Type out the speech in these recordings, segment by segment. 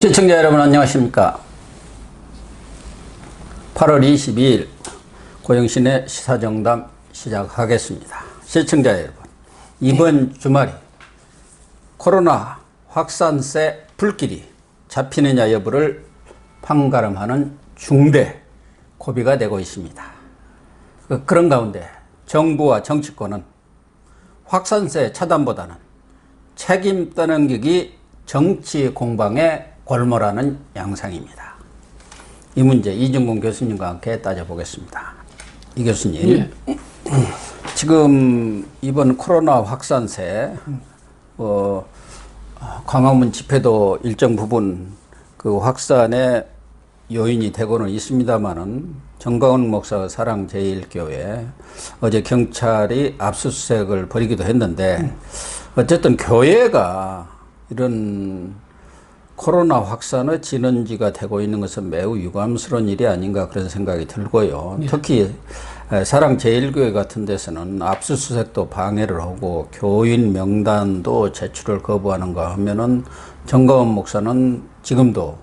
시청자 여러분 안녕하십니까. 8월 22일 고영신의 시사정담 시작하겠습니다. 시청자 여러분, 이번 주말이 코로나 확산세 불길이 잡히느냐 여부를 판가름하는 중대 고비가 되고 있습니다. 그런 가운데 정부와 정치권은 확산세 차단보다는 책임 떠넘기기 정치 공방에 골몰하는 양상입니다. 이 문제 이중근 교수님과 함께 따져보겠습니다. 이 교수님, 지금 이번 코로나 확산세 광화문 집회도 일정 부분 그 확산의 요인이 되고는 있습니다만은 정광훈 목사 사랑제일교회 어제 경찰이 압수수색을 벌이기도 했는데 어쨌든 교회가 이런 코로나 확산의 진원지가 되고 있는 것은 매우 유감스러운 일이 아닌가 그런 생각이 들고요. 특히 사랑제일교회 같은 데서는 압수수색도 방해를 하고 교인 명단도 제출을 거부하는가 하면은 정광훈 목사는 지금도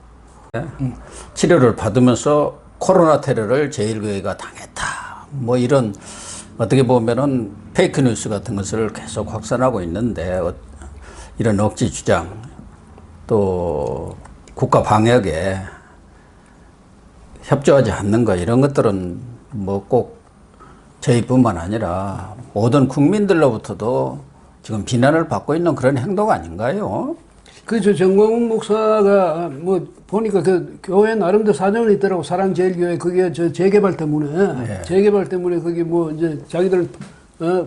치료를 받으면서 코로나 테러를 제일교회가 당했다. 뭐 이런 어떻게 보면은 페이크 뉴스 같은 것을 계속 확산하고 있는데 이런 억지 주장 또 국가 방역에 협조하지 않는 거 이런 것들은 뭐 꼭 저희뿐만 아니라 모든 국민들로부터도 지금 비난을 받고 있는 그런 행동 아닌가요? 그렇죠. 정광훈 목사가 뭐 보니까 그 교회 나름대로 사정이 있더라고. 사랑제일교회 그게 저 재개발 때문에 재개발 때문에 그게 뭐 이제 자기들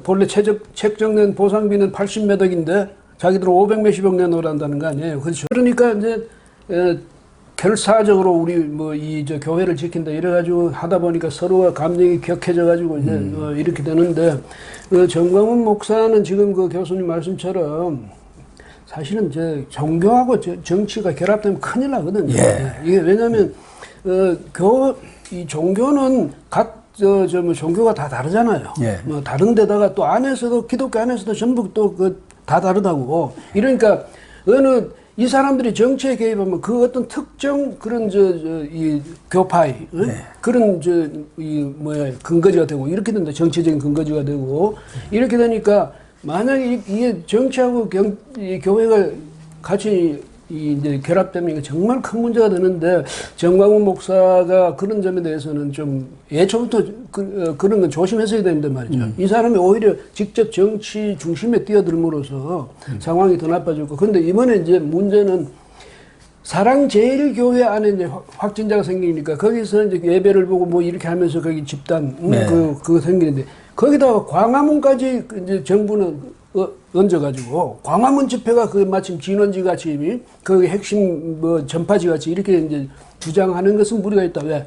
본래 책정된 보상비는 80몇 억인데 자기들 500몇십억 내놓으란다는 거 아니에요. 그렇죠. 그러니까 이제 결사적으로 우리 뭐 이 저 교회를 지킨다 이래가지고 하다 보니까 서로가 감정이 격해져가지고 이제 이렇게 되는데 정광훈 목사는 지금 그 교수님 말씀처럼 사실은 저 종교하고 정치가 결합되면 큰일 나거든요. 이게 왜냐하면 이 종교는 뭐 종교가 다 다르잖아요. 뭐 다른데다가 또 안에서도 기독교 안에서도 전부 또 다 다르다고. 이러니까 이 사람들이 정치에 개입하면 그 어떤 특정 그런 이 교파의 그런 근거지가 되고 이렇게 된다. 정치적인 근거지가 되고 이렇게 되니까 만약에 이게 정치하고 이 교회가 같이 이제 결합되면 정말 큰 문제가 되는데 정광훈 목사가 그런 점에 대해서는 좀 예초부터 그런 건 조심했어야 되는데 말이죠. 이 사람이 오히려 직접 정치 중심에 뛰어들므로써 상황이 더 나빠졌고. 그런데 이번에 이제 문제는 사랑제일교회 안에 이제 확진자가 생기니까 거기서 이제 예배를 보고 뭐 이렇게 하면서 거기 집단 그거 생기는데 거기다가 광화문까지 이제 정부는 얹어가지고 광화문 집회가 그 마침 진원지 같이 그 핵심 뭐 전파지 같이 이렇게 이제 주장하는 것은 무리가 있다. 왜?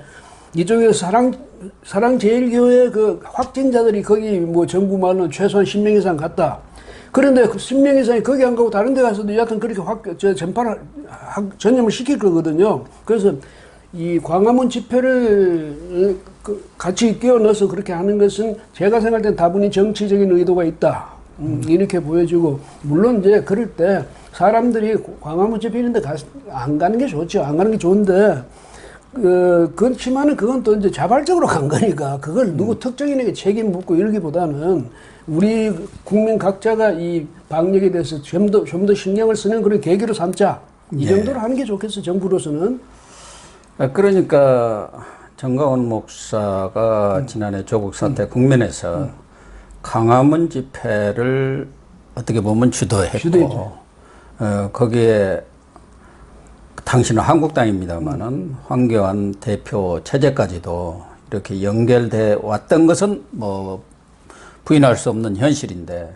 이쪽에서 사랑제일교회 그 확진자들이 거기 뭐 정부 말로는 최소한 10명 이상 갔다. 그런데 그 10명 이상이 거기 안 가고 다른 데 가서도 여하튼 그렇게 전파를 전염을 시킬 거거든요. 그래서 이 광화문 집회를 같이 끼워 넣어서 그렇게 하는 것은 제가 생각할 땐 다분히 정치적인 의도가 있다. 이렇게 보여지고, 물론 이제 그럴 때 사람들이 광화문 집회 있는데 안 가는 게 좋죠. 안 가는 게 좋은데, 그렇지만은 그건 또 이제 자발적으로 간 거니까 그걸 누구 특정인에게 책임 묻고 이러기보다는 우리 국민 각자가 이 방역에 대해서 좀 더 신경을 쓰는 그런 계기로 삼자. 이 정도로 하는 게 좋겠어, 정부로서는. 그러니까 정광훈 목사가 지난해 조국 사태 국면에서 광화문 집회를 어떻게 보면 주도했고 거기에 당신은 한국당입니다만은 황교안 대표 체제까지도 이렇게 연결돼 왔던 것은 뭐 부인할 수 없는 현실인데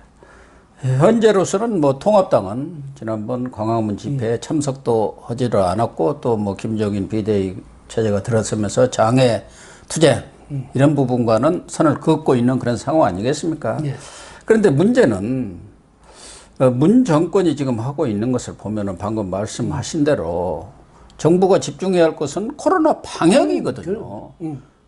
현재로서는 뭐 통합당은 지난번 광화문 집회에 참석도 하지를 않았고 또 뭐 김종인 비대위 체제가 들어서면서 장애 투쟁 이런 부분과는 선을 긋고 있는 그런 상황 아니겠습니까? 그런데 문제는 문 정권이 지금 하고 있는 것을 보면은 방금 말씀하신 대로 정부가 집중해야 할 것은 코로나 방역이거든요.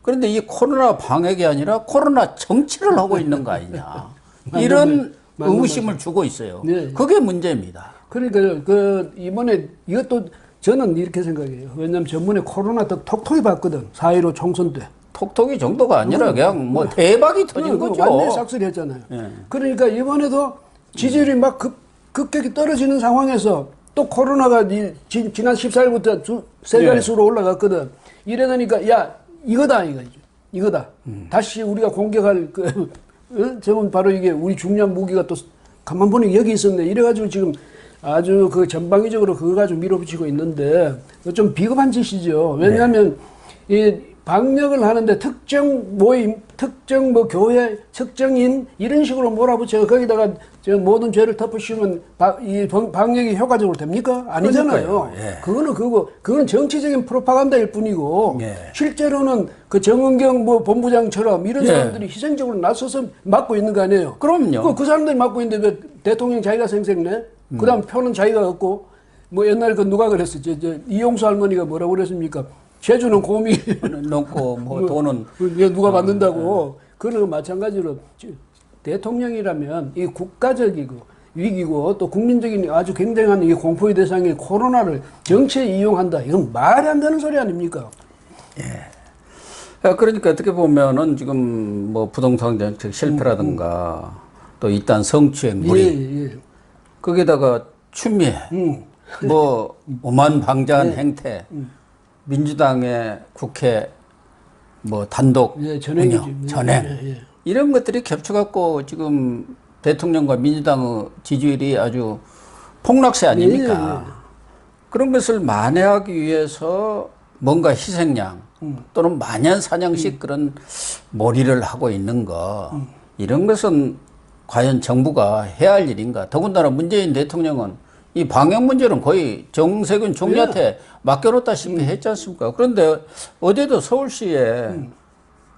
그런데 이 코로나 방역이 아니라 코로나 정치를 하고 있는 거 아니냐. 이런 의구심을 주고 있어요. 그게 문제입니다. 그러니까 이번에 이것도 저는 이렇게 생각해요. 왜냐하면 전번에 코로나 더 톡톡히 봤거든. 4.15 총선 때. 톡톡이 정도가 아니라 그냥 뭐 대박이 터진 거죠. 완전히 싹쓸이 했잖아요. 예. 그러니까 이번에도 지지율이 막 급격히 떨어지는 상황에서 또 코로나가 지난 14일부터 세 자릿수로 올라갔거든. 이러다니까 야 이거다 이거다. 다시 우리가 공격할 저건 바로 이게 우리 중요한 무기가 또 가만 보니 여기 있었네. 이래가지고 지금 아주 그 전방위적으로 그거 가지고 밀어붙이고 있는데 좀 비겁한 짓이죠. 왜냐하면 이 방역을 하는데 특정 모임, 특정 뭐 교회, 특정인 이런 식으로 몰아붙여 거기다가 저 모든 죄를 덮으시면 이 방역이 효과적으로 됩니까? 아니잖아요. 예. 그거는 정치적인 프로파간다일 뿐이고 예. 실제로는 그 정은경 뭐 본부장처럼 이런 사람들이 희생적으로 나서서 맡고 있는 거 아니에요? 그럼요. 그 사람들이 맡고 있는데 왜 대통령 자기가 생색내? 그다음 표는 자기가 얻고 뭐 옛날 그 누가 그랬어? 저 이용수 할머니가 뭐라고 그랬습니까? 제주는 곰이 넣고 뭐 돈은 누가 받는다고. 그런 마찬가지로 대통령이라면 이 국가적이고 위기고 또 국민적인 아주 굉장한 이 공포의 대상인 코로나를 정치에 이용한다. 이건 말이 안 되는 소리 아닙니까? 예. 그러니까 어떻게 보면은 지금 뭐 부동산 정책 실패라든가 또 이딴 성추행 무리 거기다가 추미애 뭐 오만방자한 행태 민주당의 국회 뭐 단독 운영, 전행 이런 것들이 겹쳐갖고 지금 대통령과 민주당의 지지율이 아주 폭락세 아닙니까? 그런 것을 만회하기 위해서 뭔가 희생양 또는 마년사냥식 그런 몰이를 하고 있는 거 이런 것은 과연 정부가 해야 할 일인가? 더군다나 문재인 대통령은 이 방역 문제는 거의 정세균 총리한테 맡겨놓다시피 했지 않습니까? 그런데 어제도 서울시에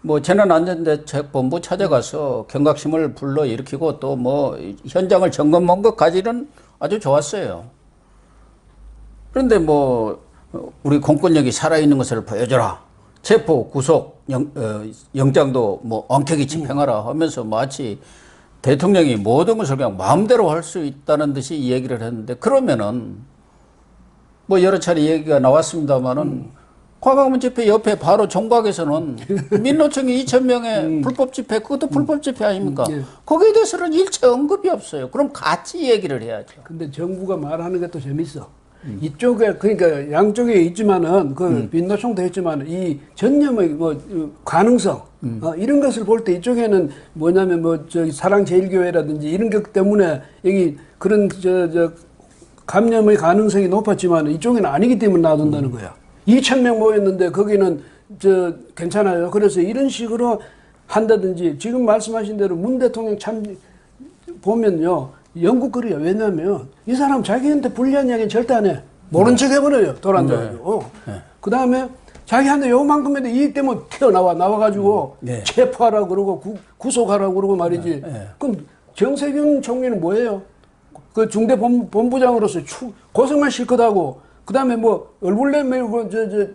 뭐 재난안전대책본부 찾아가서 경각심을 불러일으키고 또 뭐 현장을 점검한 것까지는 아주 좋았어요. 그런데 뭐 우리 공권력이 살아있는 것을 보여줘라. 체포, 구속, 영장도 뭐 엄격히 집행하라 하면서 마치 대통령이 모든 것을 그냥 마음대로 할 수 있다는 듯이 이 얘기를 했는데 그러면은 뭐 여러 차례 얘기가 나왔습니다만은 광화문 집회 옆에 바로 종각에서는 민노총이 2,000명의 불법 집회 그것도 불법 집회 아닙니까? 거기에 대해서는 일체 언급이 없어요. 그럼 같이 얘기를 해야죠. 근데 정부가 말하는 것도 재밌어. 이쪽에 그러니까 양쪽에 있지만은 그 민노총도 했지만 이 전념의 뭐 가능성 이런 것을 볼 때 이쪽에는 뭐냐면 뭐 저기 사랑제일교회라든지 이런 것 때문에 여기 그런 저 감염의 가능성이 높았지만 이쪽에는 아니기 때문에 놔둔다는 거야. 2,000명 모였는데 거기는 저 괜찮아요. 그래서 이런 식으로 한다든지 지금 말씀하신 대로 문 대통령 참 보면요. 영국거리야. 왜냐면 이 사람 자기한테 불리한 이야기는 절대 안 해. 모른 척 해버려요. 돌아앉아가지고. 그 다음에 자기한테 요만큼의 이익 때문에 나와가지고 체포하라고 그러고 구속하라고 그러고 말이지. 그럼 정세균 총리는 뭐예요? 그 중대 본부장으로서 고생만 실컷 하고 그 다음에 뭐 얼굴 내밀고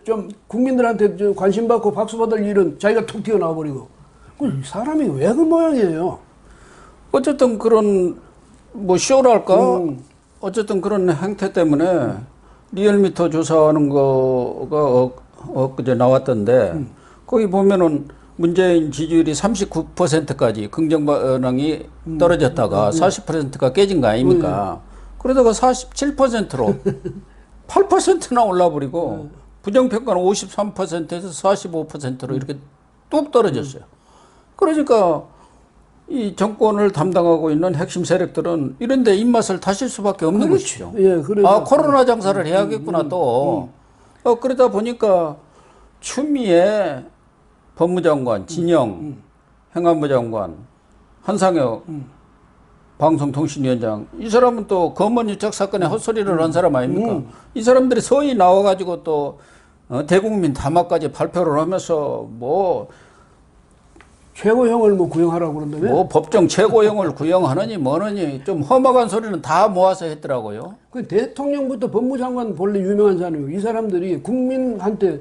좀 국민들한테 관심 받고 박수 받을 일은 자기가 툭 튀어나와 버리고. 그 사람이 왜 그 모양이에요? 어쨌든 그런 뭐 쇼랄까? 어쨌든 그런 행태 때문에 리얼미터 조사하는 거가 엊그제 나왔던데 거기 보면은 문재인 지지율이 39%까지 긍정 반응이 떨어졌다가 40%가 깨진 거 아닙니까? 그러다가 47%로 8%나 올라버리고 부정평가는 53%에서 45%로 이렇게 뚝 떨어졌어요. 그러니까 이 정권을 담당하고 있는 핵심 세력들은 이런 데 입맛을 다실 수밖에 없는 것이죠. 예, 아, 코로나 장사를 해야겠구나 또. 그러다 보니까 추미애 법무장관, 진영 행안부 장관, 한상혁 방송통신위원장 이 사람은 또 검언 유착 사건에 헛소리를 한 사람 아닙니까? 이 사람들이 서히 나와가지고 또 대국민 담화까지 발표를 하면서 뭐 최고형을 뭐 구형하라고 그런다며? 뭐 법정 최고형을 구형하느니 뭐느니 좀 험악한 소리는 다 모아서 했더라고요. 그 대통령부터 법무장관 본래 유명한 사람이고 이 사람들이 국민한테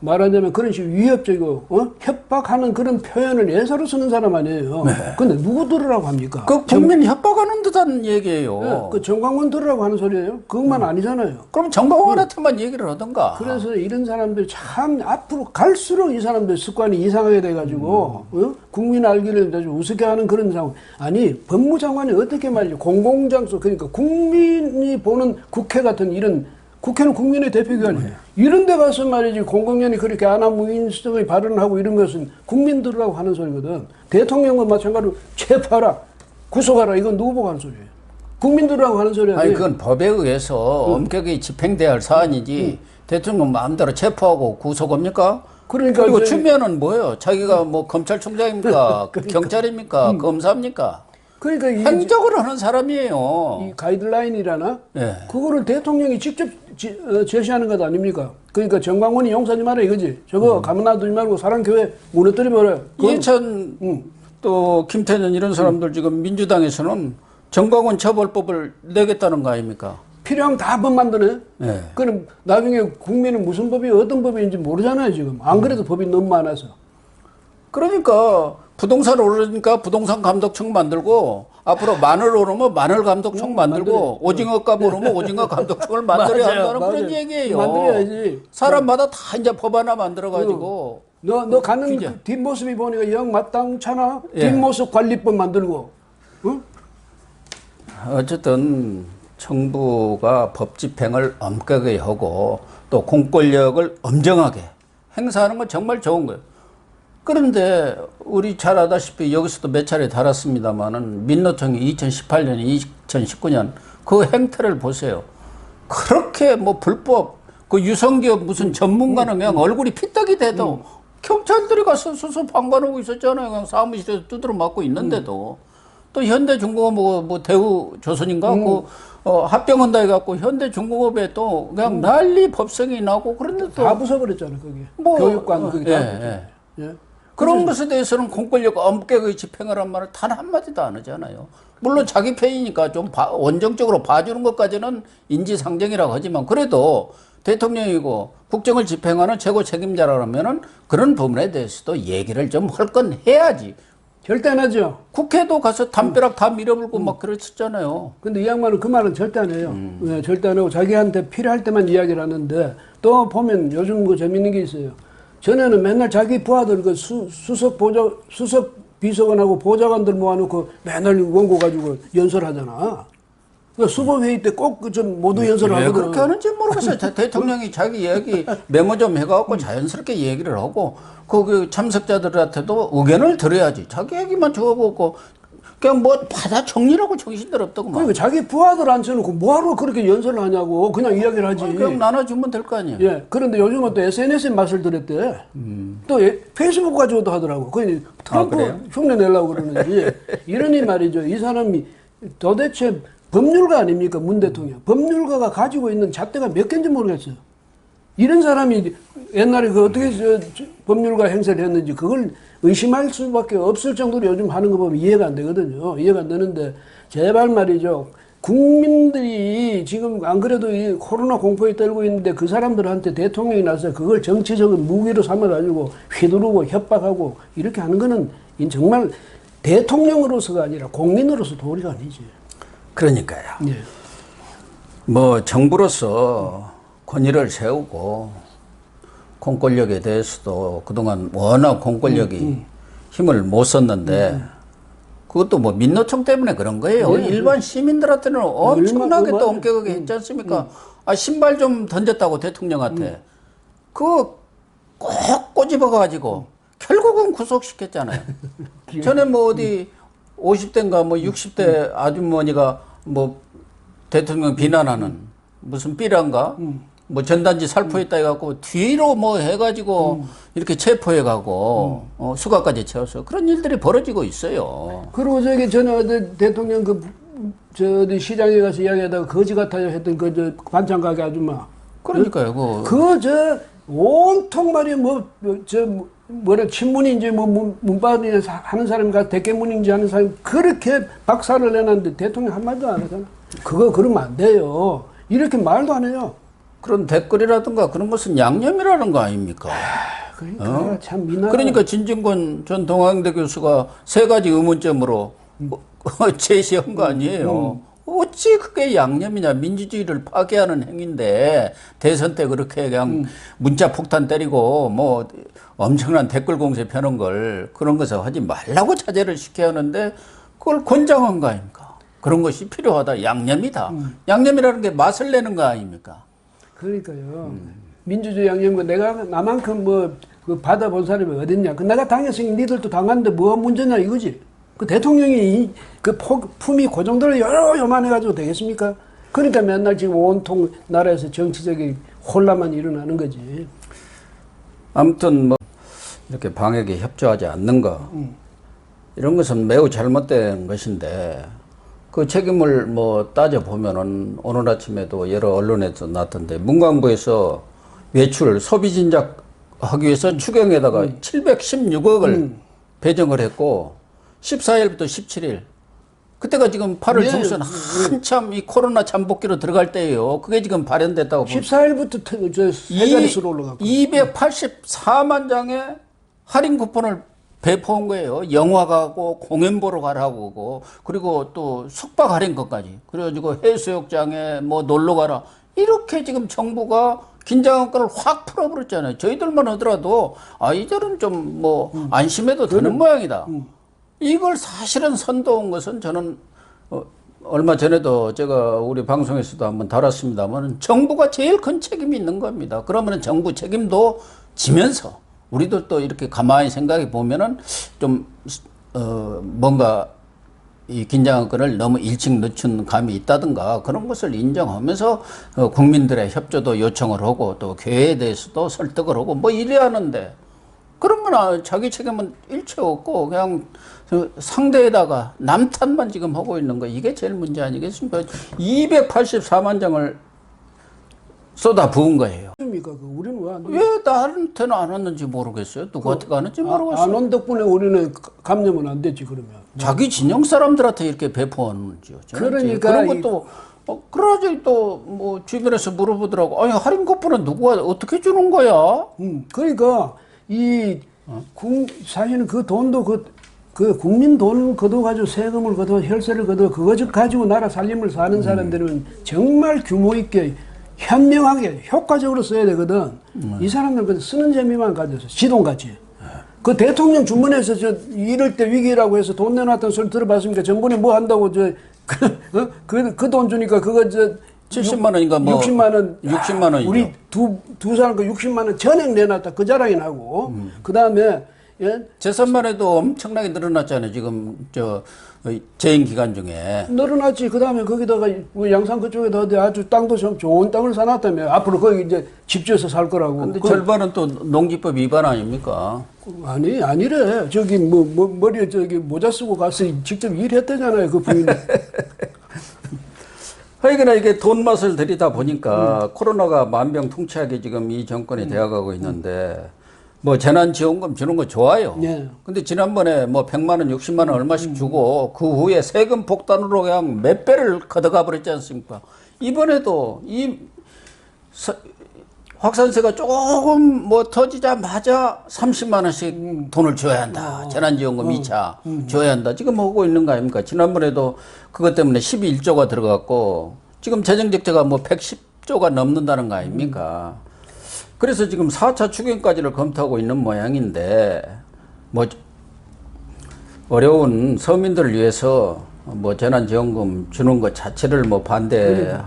말하자면 그런 식으로 위협적이고 협박하는 그런 표현을 예사로 쓰는 사람 아니에요. 근데 누구 들으라고 합니까? 그 국민 협박하는 듯한 얘기예요. 그 정광훈 들으라고 하는 소리예요. 그것만 아니잖아요. 그럼 정광훈한테만 얘기를 하던가. 그래서 이런 사람들 참 앞으로 갈수록 이 사람들 습관이 이상하게 돼가지고 국민 알기를 아주 우습게 하는 그런 상황. 아니 법무장관이 어떻게 말이죠. 공공장소 그러니까 국민이 보는 국회 같은 이런 국회는 국민의 대표기관이에요. 이런 데 가서 말이지 공공연히 그렇게 아나무인성의 발언을 하고 이런 것은 국민들이라고 하는 소리거든. 대통령과 마찬가지로 체포하라, 구속하라 이건 누구 보고 하는 소리예요. 국민들이라고 하는 소리야. 아니 그건 법에 의해서 엄격히 집행돼야 할 사안이지 대통령 마음대로 체포하고 구속합니까? 그러니까 그리고 주면은 뭐예요? 자기가 뭐 검찰총장입니까? 경찰입니까? 검사입니까? 그러니까 행적으로 하는 사람이에요. 이 가이드라인이라나 예. 그거를 대통령이 직접 제시하는 것 아닙니까? 그러니까 정광훈이 용서하지 마라 이거지. 저거 가만 놔두지 말고 사랑교회 무너뜨려버려요. 이해찬 또 김태년 이런 사람들 지금 민주당에서는 정광훈 처벌법을 내겠다는 거 아닙니까? 필요하면 다 법 만드네. 예. 그럼 나중에 국민은 무슨 법이 어떤 법인지 모르잖아요 지금. 안 그래도 법이 너무 많아서. 그러니까 부동산 오르니까 부동산 감독청 만들고 앞으로 마늘 오르면 마늘 감독청 만들고 오징어 값 오르면 오징어 감독청을 만들어야 한다는 그런 얘기예요. 만들어야지. 사람마다 다 이제 법 하나 만들어 가지고 너 가는 그 뒷모습이 보니까 영 마땅찮아. 예. 뒷모습 관리법 만들고. 응? 어쨌든 정부가 법 집행을 엄격하게 하고 또 공권력을 엄정하게 행사하는 건 정말 좋은 거예요. 그런데 우리 잘 아다시피 여기서도 몇 차례 다뤘습니다만은 민노총이 2018년, 2019년 그 행태를 보세요. 그렇게 뭐 불법 그 유성기업 무슨 전문가는 그냥 얼굴이 피떡이 돼도 경찰들이 가서 수습 방관하고 있었잖아요. 그냥 사무실에서 두드려 맞고 있는데도 또 현대중공업 뭐 대우조선인가 그 합병한다 해갖고 현대중공업에 또 그냥 난리 법석이 나고 그런데 또 다 부숴버렸잖아 거기. 뭐, 교육관 거기 다. 예. 그런 것에 대해서는 공권력 엄격하게 집행하란 말을 단 한마디도 안 하잖아요. 물론 자기 편이니까 좀 원정적으로 봐주는 것까지는 인지상정이라고 하지만 그래도 대통령이고 국정을 집행하는 최고 책임자라면은 그런 부분에 대해서도 얘기를 좀 할 건 해야지. 절대 안 하죠. 국회도 가서 담벼락 다 밀어불고 막 그랬었잖아요. 근데 이 양반은 그 말은 절대 안 해요. 네, 절대 안 하고 자기한테 필요할 때만 이야기를 하는데 또 보면 요즘 뭐 재밌는 게 있어요. 전에는 맨날 자기 부하들 그 수석 비서관하고 보좌관들 모아놓고 맨날 원고 가지고 연설하잖아. 그 수보회의 때 꼭 좀 모두 연설을 왜 하거든. 그렇게 하는지 모르겠어요. 대통령이 자기 이야기 메모 좀 해갖고 자연스럽게 얘기를 하고 그 참석자들한테도 의견을 들어야지. 자기 얘기만 적어보고 그냥 뭐 받아 정리라고 정신들 없다고. 그러니까 자기 부하들 앉혀놓고 뭐하러 그렇게 연설을 하냐고 그냥 이야기를 하지. 그냥 나눠주면 될 거 아니에요. 예. 그런데 요즘은 또 SNS에 맛을 들였대. 또 페이스북 가지고도 하더라고. 그 트럼프 흉내 내려고 그러는지. 이러니 말이죠. 이 사람이 도대체 법률가 아닙니까? 문 대통령. 법률가가 가지고 있는 잣대가 몇 개인지 모르겠어요. 이런 사람이 옛날에 그 어떻게 법률가 행세를 했는지 그걸 의심할 수밖에 없을 정도로 요즘 하는 거 보면 이해가 안 되거든요. 이해가 안 되는데 제발 말이죠. 국민들이 지금 안 그래도 이 코로나 공포에 떨고 있는데 그 사람들한테 대통령이 나서 그걸 정치적인 무기로 삼아가지고 휘두르고 협박하고 이렇게 하는 거는 정말 대통령으로서가 아니라 국민으로서 도리가 아니지. 그러니까요. 예. 뭐 정부로서 권위를 세우고 공권력에 대해서도 그동안 워낙 공권력이 힘을 못 썼는데 그것도 뭐 민노총 때문에 그런 거예요. 일반 시민들한테는 엄청나게 또 엄격하게 했지 않습니까? 아, 신발 좀 던졌다고 대통령한테. 그거 꼭 꼬집어가지고 결국은 구속시켰잖아요. 전에 뭐 어디 50대인가 뭐 60대 아주머니가 뭐 대통령 비난하는 무슨 삐란가 뭐 전단지 살포했다 해갖고 뒤로 뭐 해가지고 이렇게 체포해가고 수갑까지 채워서 그런 일들이 벌어지고 있어요. 그리고 저기 전에 어디 대통령 저 어디 시장에 가서 이야기하다가 거지 같아요 했던 그 저 반찬 가게 아줌마. 그러니까요. 저 온통 말이야 뭐라 친문인지 뭐 문바디에 하는 사람과 대깨문인지 하는 사람 그렇게 박살을 내놨는데 대통령 한마디도 안 하잖아. 그거 그러면 안 돼요. 이렇게 말도 안 해요. 그런 댓글이라든가 그런 것은 양념이라는 거 아닙니까? 그러니까 참 미나. 그러니까 진중권 전 동아대 교수가 세 가지 의문점으로 제시한 거 아니에요. 어찌 그게 양념이냐. 민주주의를 파괴하는 행위인데 대선 때 그렇게 그냥 문자 폭탄 때리고 뭐 엄청난 댓글 공세 펴는 걸 그런 것을 하지 말라고 자제를 시켜야 하는데 그걸 권장한 거 아닙니까? 그런 것이 필요하다. 양념이다. 양념이라는 게 맛을 내는 거 아닙니까? 그러니까요. 민주주의 양념과 내가 나만큼 그 받아본 사람이 어딨냐. 그 내가 당했으니 니들도 당하는데 뭐가 문제냐 이거지. 그 대통령이 그 품이 그 정도로 요만해가지고 되겠습니까? 그러니까 맨날 지금 온통 나라에서 정치적인 혼란만 일어나는 거지. 아무튼 뭐 이렇게 방역에 협조하지 않는 거 이런 것은 매우 잘못된 것인데 그 책임을 뭐 따져 보면은 오늘 아침에도 여러 언론에서 났던데 문광부에서 외출 소비 진작 하기 위해서 추경에다가 716억을 배정을 했고 14일부터 17일 그때가 지금 8월 중순 한참 이 코로나 잠복기로 들어갈 때예요. 그게 지금 발현됐다고 14일부터 저 세 자릿수로 올라갔고 284만 장의 할인 쿠폰을 배포한 거예요. 영화 가고 공연 보러 가라고 그리고 또 숙박 할인 것까지. 그래가지고 해수욕장에 뭐 놀러 가라. 이렇게 지금 정부가 긴장한 거를 확 풀어버렸잖아요. 저희들만 하더라도 이들은 좀 뭐 안심해도 되는 모양이다. 이걸 사실은 선도한 것은 저는 얼마 전에도 제가 우리 방송에서도 한번 다뤘습니다만 정부가 제일 큰 책임이 있는 겁니다. 그러면 정부 책임도 지면서 우리도 또 이렇게 가만히 생각해 보면은 좀 뭔가 이 긴장한 건을 너무 일찍 늦춘 감이 있다든가 그런 것을 인정하면서 국민들의 협조도 요청을 하고 또 교회에 대해서도 설득을 하고 뭐 이래야 하는데 그런 건 자기 책임은 일체 없고 그냥 상대에다가 남탓만 지금 하고 있는 거 이게 제일 문제 아니겠습니까? 284만 장을 쏟아 부은 거예요. 우리는 왜 나한테는 안 왔는지 모르겠어요. 누구한테 가는지 모르겠어요. 안 온 덕분에 우리는 감염은 안 됐지 그러면. 자기 진영 사람들한테 이렇게 배포하는지요. 그러니까 그런 것도 그러지 또 뭐 주변에서 물어보더라고. 아니 할인 쿠폰은 누가 어떻게 주는 거야? 그러니까 사실은 그 돈도 그 국민 돈 걷어가지고 세금을 걷어 혈세를 걷어 그거 가지고 나라 살림을 사는 사람들은 정말 규모 있게 현명하게 효과적으로 써야 되거든. 이 사람들은 쓰는 재미만 가져서 지돈같이. 그 대통령 주문해서 이럴 때 위기라고 해서 돈 내놨던 소리 들어봤습니까? 정부에 뭐 한다고 그 돈 주니까 그거 70만 원인가 뭐 60만 원 60만 원이죠. 우리 두 사람 그 60만 원 전액 내놨다 그 자랑이 나고 그다음에 재산만 해도 엄청나게 늘어났잖아요. 지금 재임 기간 중에 늘어났지. 그다음에 거기다가 양산 그쪽에다 아주 땅도 좀 좋은 땅을 사놨다며. 앞으로 거기 이제 집 지어서 살 거라고. 근데 절반은 또 농지법 위반 아닙니까? 아니래. 저기 머리에 저기 모자 쓰고 가서 직접 일했다잖아요. 그 부인이. 하여간에 이게 돈 맛을 들이다 보니까 코로나가 만병통치하게 지금 이 정권이 되어가고 있는데 뭐 재난지원금 주는 거 좋아요. 네. 근데 지난번에 뭐 100만 원, 60만 원 얼마씩 주고 그 후에 세금 폭탄으로 그냥 몇 배를 걷어가 버렸지 않습니까? 이번에도 이 확산세가 조금 뭐 터지자마자 30만 원씩 돈을 줘야 한다. 재난지원금 2차 줘야 한다. 지금 하고 있는 거 아닙니까? 지난번에도 그것 때문에 12조가 들어갔고 지금 재정적자가 뭐 110조가 넘는다는 거 아닙니까? 그래서 지금 4차 추경까지를 검토하고 있는 모양인데 뭐 어려운 서민들을 위해서 뭐 재난지원금 주는 것 자체를 뭐 반대할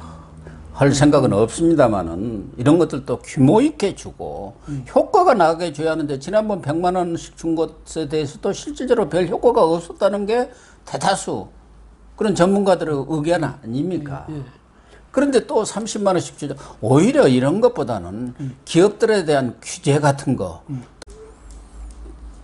생각은 없습니다만은 이런 것들도 규모 있게 주고 효과가 나게 줘야 하는데 지난번 100만 원씩 준 것에 대해서도 실질적으로 별 효과가 없었다는 게 대다수 그런 전문가들의 의견 아닙니까? 그런데 또 30만 원씩 주죠. 오히려 이런 것보다는 기업들에 대한 규제 같은 거,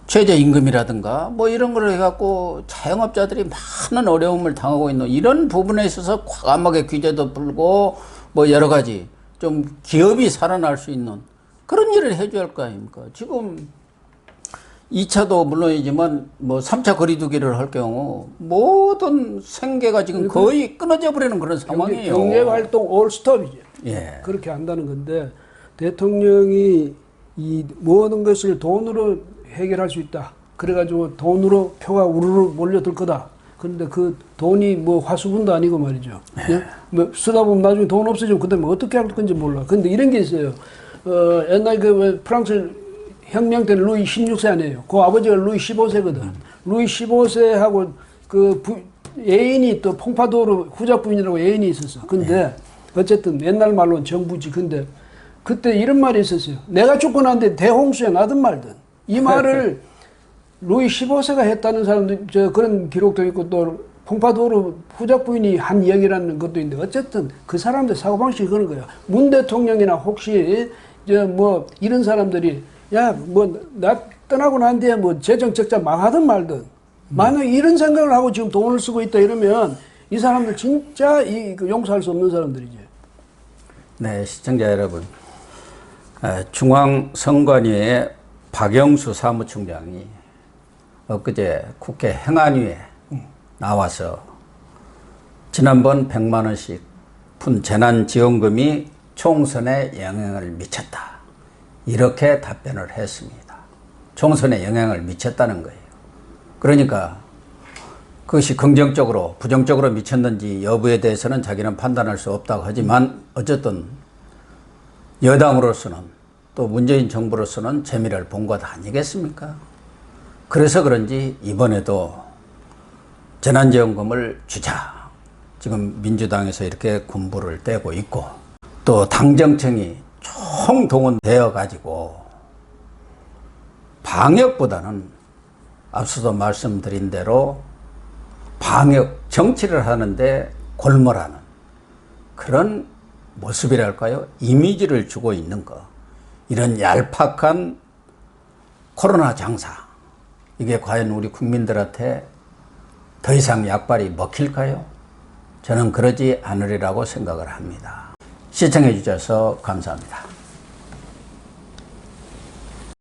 최저임금이라든가 뭐 이런 걸 해갖고 자영업자들이 많은 어려움을 당하고 있는 이런 부분에 있어서 과감하게 규제도 풀고 뭐 여러 가지 좀 기업이 살아날 수 있는 그런 일을 해줘야 할 거 아닙니까? 지금 2차도 물론이지만 뭐 3차 거리두기를 할 경우 모든 생계가 지금 거의 끊어져 버리는 그런 상황이에요. 경제 활동 올스톱이죠. 예. 그렇게 한다는 건데 대통령이 이 모든 것을 돈으로 해결할 수 있다. 그래가지고 돈으로 표가 우르르 몰려들 거다. 그런데 그 돈이 뭐 화수분도 아니고 말이죠. 예? 뭐 쓰다 보면 나중에 돈 없어지면 그다음에 어떻게 할 건지 몰라. 근데 이런 게 있어요. 옛날 그 프랑스 혁명 때는 루이 16세 아니에요. 그 아버지가 루이 15세거든. 루이 15세하고 그 애인이 또 퐁파도르 후작 부인이라고 애인이 있었어. 근데 어쨌든 옛날 말로는 정부지. 근데 그때 이런 말이 있었어요. 내가 죽고 난데 대홍수에 나든 말든. 이 말을 루이 15세가 했다는 사람도 저 그런 기록도 있고 또 퐁파도르 후작 부인이 한 이야기라는 것도 있는데 어쨌든 그 사람들 사고방식이 그런 거예요. 문 대통령이나 혹시 저 뭐 이런 사람들이 야 뭐 나 떠나고 난 뒤에 뭐 재정 적자 망하든 말든 만약 이런 생각을 하고 지금 돈을 쓰고 있다 이러면 이 사람들 진짜 용서할 수 없는 사람들이죠. 네, 시청자 여러분. 중앙선관위의 박영수 사무총장이 엊그제 국회 행안위에 나와서 지난번 100만 원씩 푼 재난지원금이 총선에 영향을 미쳤다. 이렇게 답변을 했습니다. 총선에 영향을 미쳤다는 거예요. 그러니까 그것이 긍정적으로 부정적으로 미쳤는지 여부에 대해서는 자기는 판단할 수 없다고 하지만 어쨌든 여당으로서는 또 문재인 정부로서는 재미를 본 것 아니겠습니까? 그래서 그런지 이번에도 재난지원금을 주자. 지금 민주당에서 이렇게 군부를 떼고 있고 또 당정청이 총동원되어 가지고 방역보다는 앞서도 말씀드린 대로 방역 정치를 하는데 골몰하는 그런 모습이랄까요? 이미지를 주고 있는 거. 이런 얄팍한 코로나 장사. 이게 과연 우리 국민들한테 더 이상 약발이 먹힐까요? 저는 그러지 않으리라고 생각을 합니다. 시청해 주셔서 감사합니다.